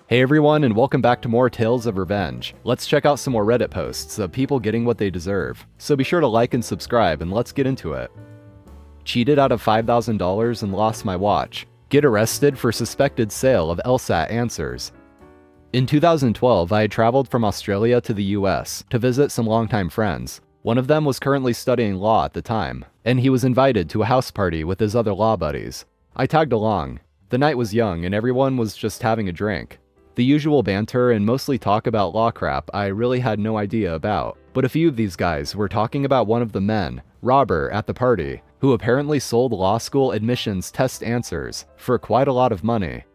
Hey everyone, and welcome back to more Tales of Revenge. Let's check out some more Reddit posts of people getting what they deserve. So be sure to like and subscribe, and let's get into it. Cheated out of $5,000 and lost my watch. Get arrested for suspected sale of LSAT answers. In 2012, I had traveled from Australia to the US to visit some longtime friends. One of them was currently studying law at the time, and he was invited to a house party with his other law buddies. I tagged along. The night was young and everyone was just having a drink. The usual banter and mostly talk about law crap I really had no idea about, but a few of these guys were talking about one of the men, Robert, at the party, who apparently sold law school admissions test answers for quite a lot of money.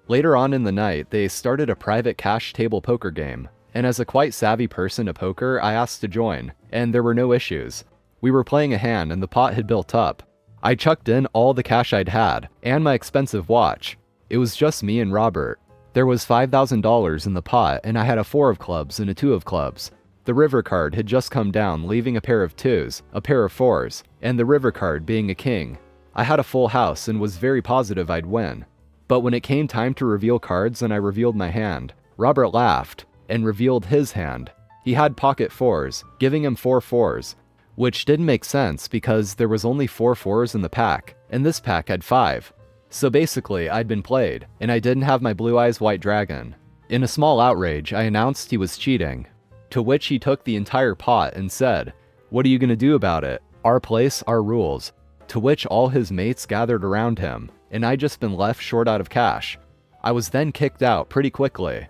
Later on in the night, they started a private cash table poker game, and as a quite savvy person at poker, I asked to join, and there were no issues. We were playing a hand and the pot had built up. I chucked in all the cash I'd had, and my expensive watch. It was just me and Robert. There was $5,000 in the pot, and I had a 4 of clubs and a 2 of clubs. The river card had just come down, leaving a pair of 2s, a pair of 4s, and the river card being a king. I had a full house and was very positive I'd win. But when it came time to reveal cards and I revealed my hand, Robert laughed and revealed his hand. He had pocket 4s, giving him 4 4s, which didn't make sense because there was only 4 4s in the pack, and this pack had 5. So basically, I'd been played, and I didn't have my Blue Eyes White Dragon. In a small outrage, I announced he was cheating, to which he took the entire pot and said, "What are you gonna do about it? Our place, our rules." To which all his mates gathered around him, and I'd just been left short out of cash. I was then kicked out pretty quickly.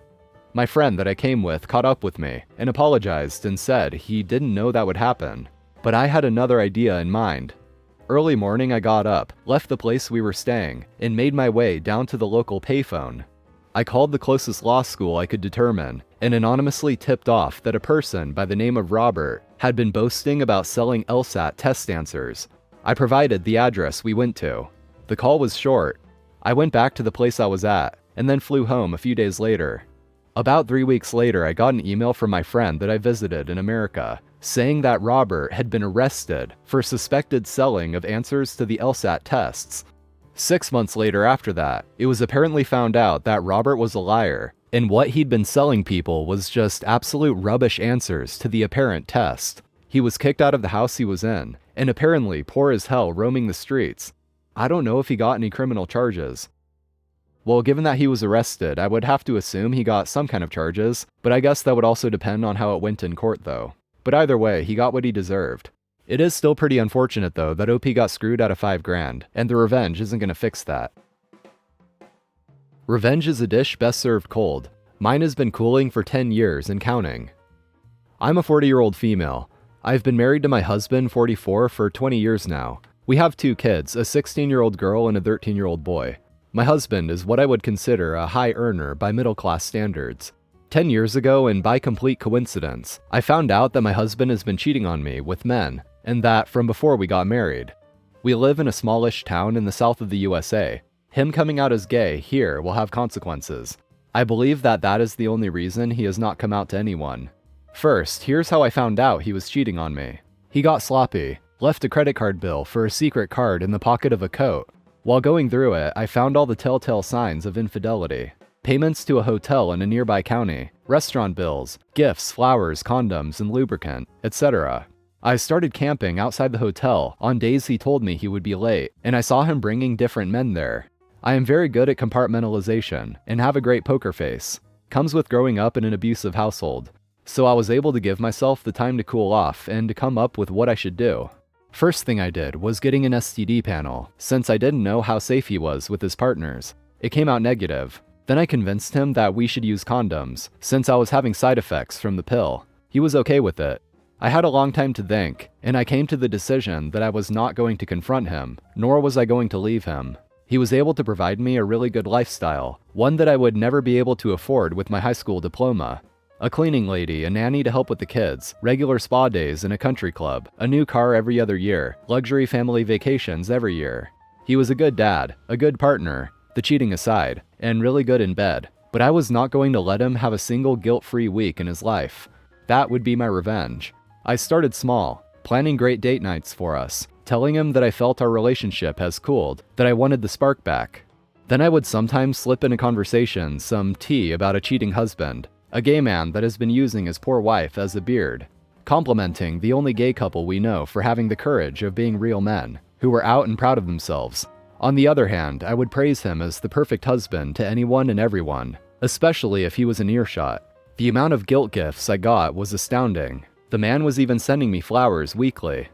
My friend that I came with caught up with me and apologized and said he didn't know that would happen, but I had another idea in mind. Early morning I got up, left the place we were staying, and made my way down to the local payphone. I called the closest law school I could determine, and anonymously tipped off that a person by the name of Robert had been boasting about selling LSAT test answers. I provided the address we went to. The call was short. I went back to the place I was at, and then flew home a few days later. About 3 weeks later, I got an email from my friend that I visited in America, saying that Robert had been arrested for suspected selling of answers to the LSAT tests. 6 months later after that, it was apparently found out that Robert was a liar, and what he'd been selling people was just absolute rubbish answers to the apparent test. He was kicked out of the house he was in, and apparently poor as hell roaming the streets. I don't know if he got any criminal charges. Well, given that he was arrested, I would have to assume he got some kind of charges, but I guess that would also depend on how it went in court though. But either way, he got what he deserved. It is still pretty unfortunate though that OP got screwed out of $5,000, and the revenge isn't gonna fix that. Revenge is a dish best served cold. Mine has been cooling for 10 years and counting. I'm a 40-year-old female. I've been married to my husband, 44, for 20 years now. We have 2 kids, a 16-year-old girl and a 13-year-old boy. My husband is what I would consider a high earner by middle-class standards. 10 years ago, and by complete coincidence, I found out that my husband has been cheating on me with men, and that from before we got married. We live in a smallish town in the south of the USA. Him coming out as gay here will have consequences. I believe that that is the only reason he has not come out to anyone. First, here's how I found out he was cheating on me. He got sloppy, left a credit card bill for a secret card in the pocket of a coat. While going through it, I found all the telltale signs of infidelity. Payments to a hotel in a nearby county, restaurant bills, gifts, flowers, condoms, and lubricant, etc. I started camping outside the hotel on days he told me he would be late, and I saw him bringing different men there. I am very good at compartmentalization and have a great poker face. Comes with growing up in an abusive household. So I was able to give myself the time to cool off and to come up with what I should do. First thing I did was getting an STD panel, since I didn't know how safe he was with his partners. It came out negative. Then I convinced him that we should use condoms, since I was having side effects from the pill. He was okay with it. I had a long time to think, and I came to the decision that I was not going to confront him, nor was I going to leave him. He was able to provide me a really good lifestyle, one that I would never be able to afford with my high school diploma. A cleaning lady, a nanny to help with the kids, regular spa days in a country club, a new car every other year, luxury family vacations every year. He was a good dad, a good partner, the cheating aside, and really good in bed. But I was not going to let him have a single guilt-free week in his life. That would be my revenge. I started small, planning great date nights for us, telling him that I felt our relationship has cooled, that I wanted the spark back. Then I would sometimes slip in a conversation some tea about a cheating husband, a gay man that has been using his poor wife as a beard, complimenting the only gay couple we know for having the courage of being real men, who were out and proud of themselves. On the other hand, I would praise him as the perfect husband to anyone and everyone, especially if he was in earshot. The amount of guilt gifts I got was astounding. The man was even sending me flowers weekly.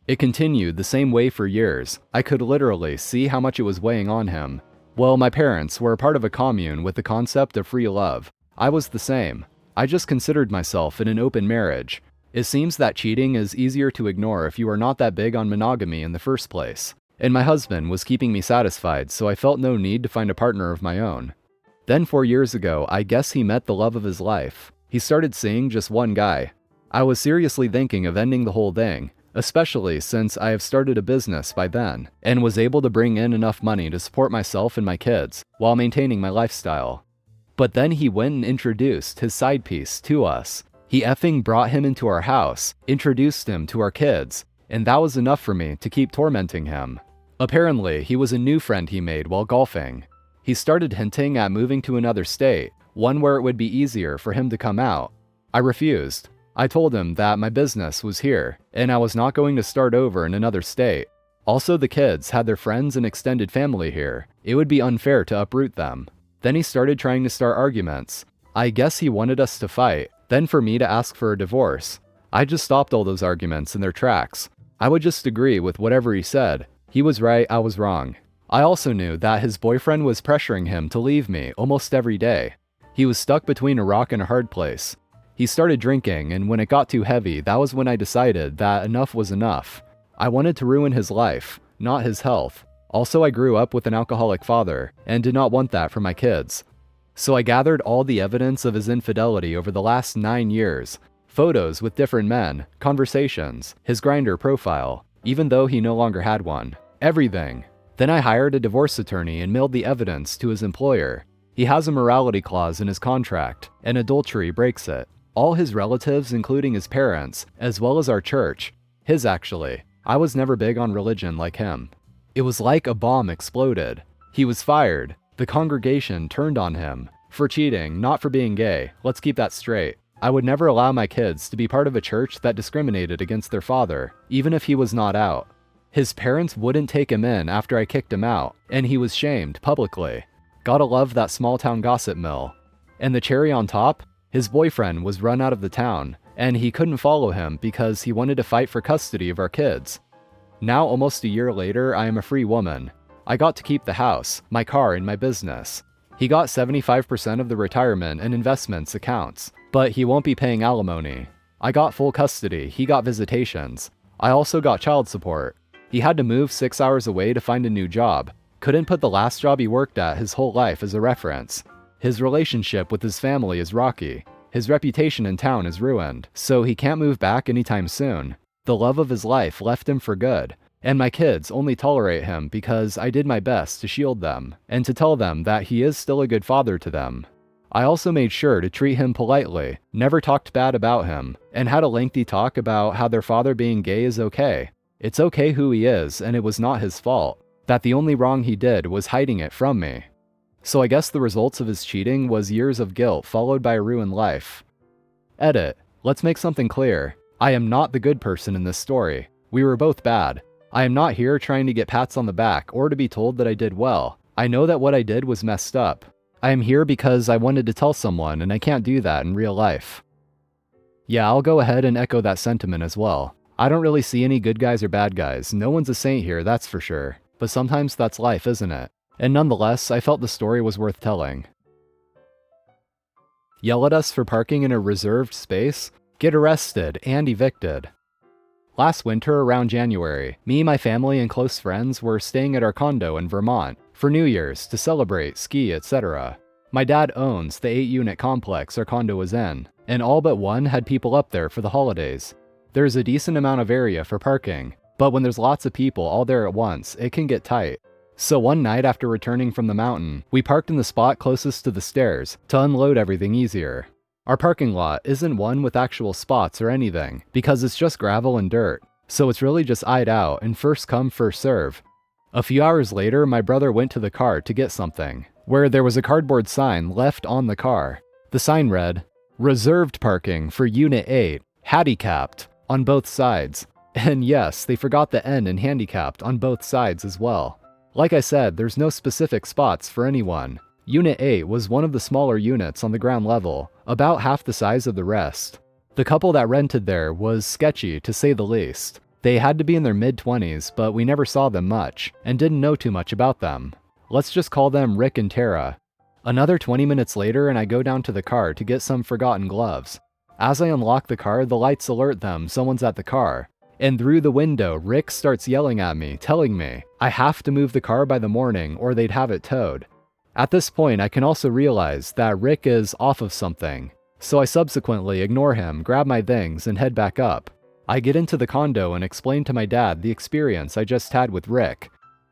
It continued the same way for years. I could literally see how much it was weighing on him. Well, my parents were a part of a commune with the concept of free love. I was the same. I just considered myself in an open marriage. It seems that cheating is easier to ignore if you are not that big on monogamy in the first place. And my husband was keeping me satisfied, so I felt no need to find a partner of my own. Then 4 years ago, I guess he met the love of his life. He started seeing just one guy. I was seriously thinking of ending the whole thing, especially since I have started a business by then, and was able to bring in enough money to support myself and my kids, while maintaining my lifestyle. But then he went and introduced his side piece to us. He effing brought him into our house, introduced him to our kids, and that was enough for me to keep tormenting him. Apparently, he was a new friend he made while golfing. He started hinting at moving to another state, one where it would be easier for him to come out. I refused. I told him that my business was here, and I was not going to start over in another state. Also, the kids had their friends and extended family here. It would be unfair to uproot them. Then he started trying to start arguments. I guess he wanted us to fight, then for me to ask for a divorce. I just stopped all those arguments in their tracks. I would just agree with whatever he said. He was right, I was wrong. I also knew that his boyfriend was pressuring him to leave me almost every day. He was stuck between a rock and a hard place. He started drinking, and when it got too heavy, that was when I decided that enough was enough. I wanted to ruin his life, not his health. Also, I grew up with an alcoholic father, and did not want that for my kids. So I gathered all the evidence of his infidelity over the last 9 years. Photos with different men, conversations, his Grindr profile, even though he no longer had one. Everything. Then I hired a divorce attorney and mailed the evidence to his employer. He has a morality clause in his contract, and adultery breaks it. All his relatives, including his parents, as well as our church. His actually. I was never big on religion like him. It was like a bomb exploded. He was fired. The congregation turned on him. For cheating, not for being gay. Let's keep that straight. I would never allow my kids to be part of a church that discriminated against their father, even if he was not out. His parents wouldn't take him in after I kicked him out, and he was shamed publicly. Gotta love that small town gossip mill. And the cherry on top? His boyfriend was run out of the town, and he couldn't follow him because he wanted to fight for custody of our kids. Now, almost a year later, I am a free woman. I got to keep the house, my car, and my business. He got 75% of the retirement and investments accounts, but he won't be paying alimony. I got full custody, he got visitations. I also got child support. He had to move 6 hours away to find a new job. Couldn't put the last job he worked at his whole life as a reference. His relationship with his family is rocky. His reputation in town is ruined, so he can't move back anytime soon. The love of his life left him for good, and my kids only tolerate him because I did my best to shield them, and to tell them that he is still a good father to them. I also made sure to treat him politely, never talked bad about him, and had a lengthy talk about how their father being gay is okay. It's okay who he is, and it was not his fault. That the only wrong he did was hiding it from me. So I guess the results of his cheating was years of guilt followed by a ruined life. Edit. Let's make something clear. I am not the good person in this story. We were both bad. I am not here trying to get pats on the back or to be told that I did well. I know that what I did was messed up. I am here because I wanted to tell someone, and I can't do that in real life. Yeah, I'll go ahead and echo that sentiment as well. I don't really see any good guys or bad guys. No one's a saint here, that's for sure. But sometimes that's life, isn't it? And nonetheless, I felt the story was worth telling. Yell at us for parking in a reserved space? Get arrested and evicted. Last winter, around January, me, my family, and close friends were staying at our condo in Vermont for New Year's to celebrate, ski, etc. My dad owns the 8-unit complex our condo was in, and all but one had people up there for the holidays. There's a decent amount of area for parking, but when there's lots of people all there at once, it can get tight. So one night after returning from the mountain, we parked in the spot closest to the stairs to unload everything easier. Our parking lot isn't one with actual spots or anything, because it's just gravel and dirt, so it's really just eyed out and first come first serve. A few hours later, my brother went to the car to get something, where there was a cardboard sign left on the car. The sign read, "Reserved parking for Unit 8, handicapped," on both sides. And yes, they forgot the N in handicapped on both sides as well. Like I said, there's no specific spots for anyone. Unit 8 was one of the smaller units on the ground level, about half the size of the rest. The couple that rented there was sketchy, to say the least. They had to be in their mid-20s, but we never saw them much, and didn't know too much about them. Let's just call them Rick and Tara. Another 20 minutes later, and I go down to the car to get some forgotten gloves. As I unlock the car, the lights alert them someone's at the car. And through the window, Rick starts yelling at me, telling me I have to move the car by the morning or they'd have it towed. At this point, I can also realize that Rick is off of something. So I subsequently ignore him, grab my things, and head back up. I get into the condo and explain to my dad the experience I just had with Rick.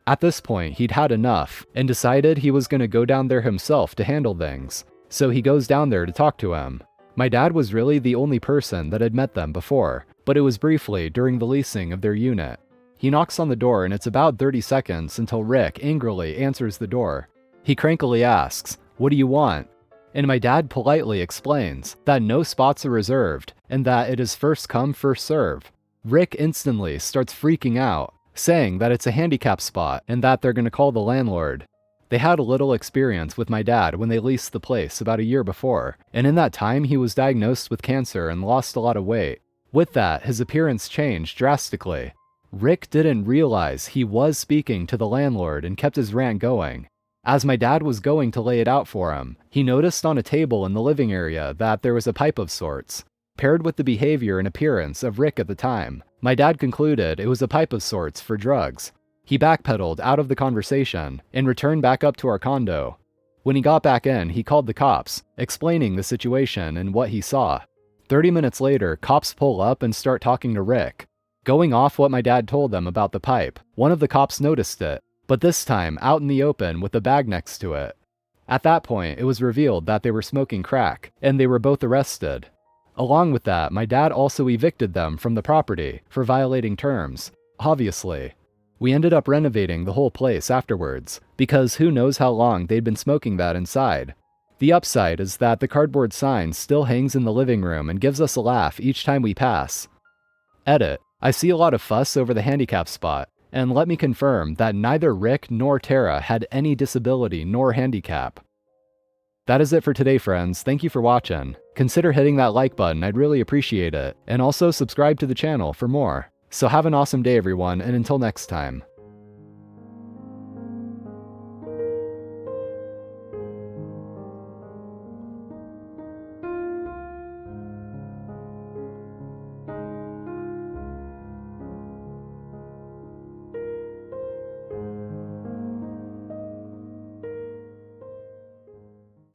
At this point, he'd had enough and decided he was going to go down there himself to handle things. So he goes down there to talk to him. My dad was really the only person that had met them before, but it was briefly during the leasing of their unit. He knocks on the door and it's about 30 seconds until Rick angrily answers the door. He crankily asks, "What do you want?" And my dad politely explains that no spots are reserved and that it is first come, first serve. Rick instantly starts freaking out, saying that it's a handicap spot and that they're going to call the landlord. They had a little experience with my dad when they leased the place about a year before, and in that time he was diagnosed with cancer and lost a lot of weight. With that, his appearance changed drastically. Rick didn't realize he was speaking to the landlord and kept his rant going. As my dad was going to lay it out for him, he noticed on a table in the living area that there was a pipe of sorts. Paired with the behavior and appearance of Rick at the time, my dad concluded it was a pipe of sorts for drugs. He backpedaled out of the conversation and returned back up to our condo. When he got back in, he called the cops, explaining the situation and what he saw. 30 minutes later, cops pull up and start talking to Rick. Going off what my dad told them about the pipe, one of the cops noticed it, but this time out in the open with a bag next to it. At that point, it was revealed that they were smoking crack, and they were both arrested. Along with that, my dad also evicted them from the property for violating terms, obviously. We ended up renovating the whole place afterwards, because who knows how long they'd been smoking that inside. The upside is that the cardboard sign still hangs in the living room and gives us a laugh each time we pass. Edit. I see a lot of fuss over the handicap spot, and let me confirm that neither Rick nor Tara had any disability nor handicap. That is it for today, friends. Thank you for watching. Consider hitting that like button, I'd really appreciate it, and also subscribe to the channel for more. So have an awesome day, everyone, and until next time.